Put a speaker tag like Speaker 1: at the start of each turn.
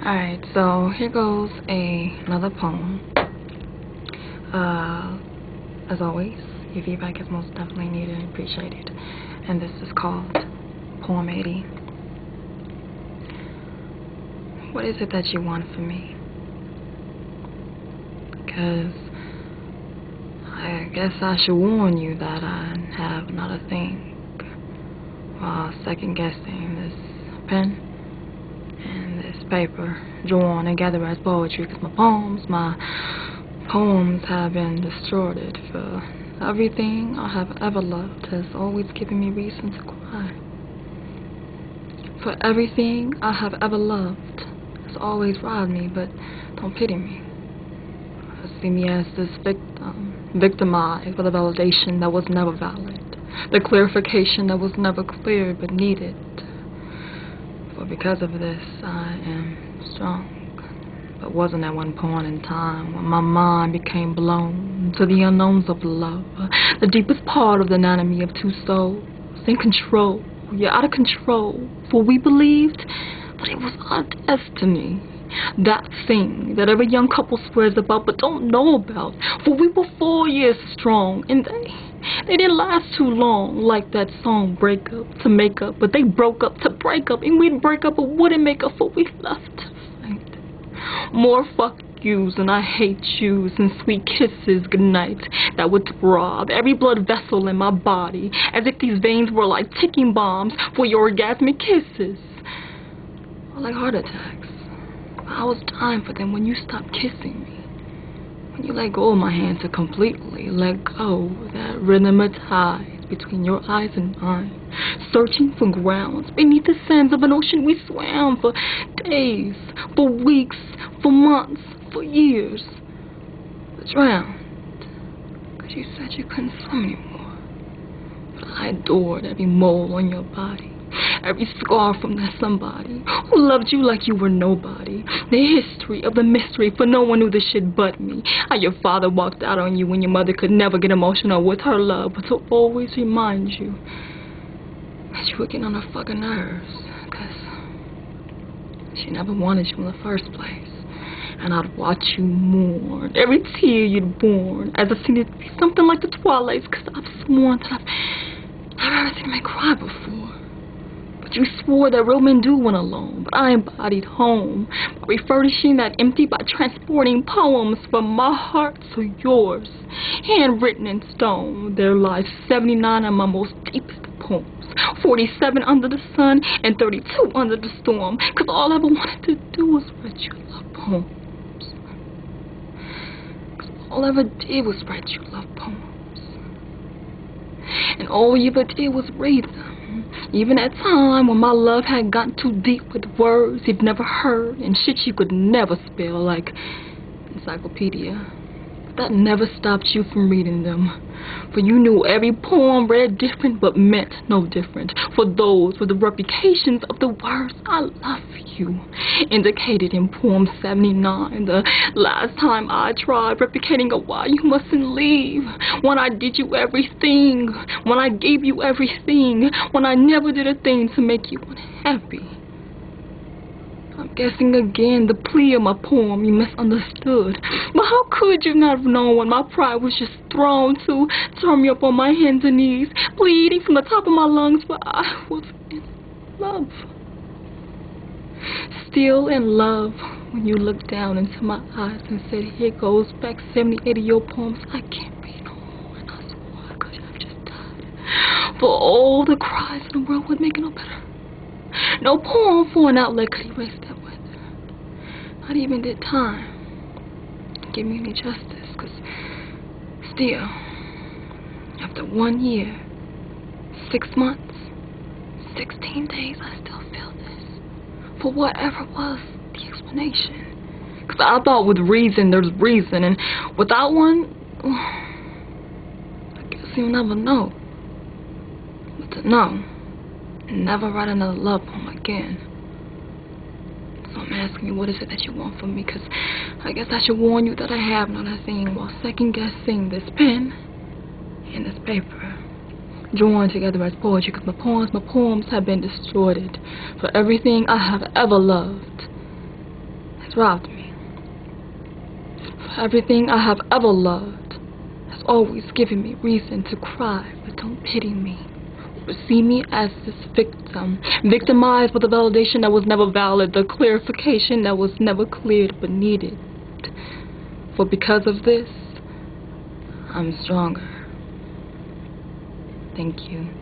Speaker 1: Alright, so here goes another poem. As always, your feedback is most definitely needed and appreciated. And this is called Poem 80. What is it that you want from me? Because I guess I should warn you that I have not a thing while second guessing this pen and this paper drawn together as poetry, because my poems have been distorted. For everything I have ever loved has always given me reason to cry. For everything I have ever loved has always robbed me, but don't pity me. See me as this victimized for the validation that was never valid, the clarification that was never clear but needed. For because of this, I am strong. But wasn't at one point in time when my mind became blown to the unknowns of love, the deepest part of the anatomy of two souls, in control, you're out of control, for we believed that it was our destiny. That thing that every young couple swears about but don't know about. For we were 4 years strong, and they didn't last too long, like that song Break Up to Make Up. But they broke up to break up, and we'd break up but wouldn't make up, for we left to fight. More fuck yous and I hate yous and sweet kisses goodnight that would throb every blood vessel in my body, as if these veins were like ticking bombs for your orgasmic kisses, or like heart attacks. I was dying for them when you stopped kissing me. When you let go of my hand to completely let go of that rhythmatized between your eyes and mine, searching for grounds beneath the sands of an ocean we swam for days, for weeks, for months, for years, but drowned, because you said you couldn't swim anymore. But I adored every mole on your body, every scar from that somebody who loved you like you were nobody. The history of the mystery, for no one knew this shit but me. How your father walked out on you when your mother could never get emotional with her love, but to always remind you that you were getting on her fucking nerves, because she never wanted you in the first place. And I'd watch you mourn every tear you'd born, as if seen it be something like the Twilights, because I've sworn that I've never ever seen me cry before. You swore that real men do went alone, but I embodied home by refurbishing that empty, by transporting poems from my heart to yours, handwritten in stone. There lies 79 of my most deepest poems, 47 under the sun and 32 under the storm, because all I ever wanted to do was write you love poems. Because all I ever did was write you love poems, and all you ever did was read them. Even at time when my love had gotten too deep with words you've never heard and shit you could never spell, like encyclopedia. But that never stopped you from reading them. For you knew every poem read different but meant no different. For those were the replications of the words I love you, indicated in poem 79. The last time I tried replicating a why you mustn't leave, when I did you everything, when I gave you everything, when I never did a thing to make you unhappy. I'm guessing again the plea of my poem you misunderstood. But how could you not have known when my pride was just thrown to turn me up on my hands and knees, bleeding from the top of my lungs, for I was in love. Still in love when you looked down into my eyes and said, here goes back 78 of your poems I can't read no more. And I swore I could have just died, for all the cries in the world would make it no better. No poem for an outlet could erase that weather. Not even did time give me any justice, because still, after 1 year, 6 months, 16 days, I still feel this. For whatever was the explanation. Because I thought with reason there's reason, and without one, I guess you'll never know. But to know, and never write another love poem again. So I'm asking you, what is it that you want from me? Because I guess I should warn you that I have not a thing while second guessing this pen and this paper, drawn together as poetry, because my poems have been distorted. For everything I have ever loved has robbed me. For everything I have ever loved has always given me reason to cry, but don't pity me. Or see me as this victim, victimized with a validation that was never valid, the clarification that was never cleared but needed. For because of this, I'm stronger. Thank you.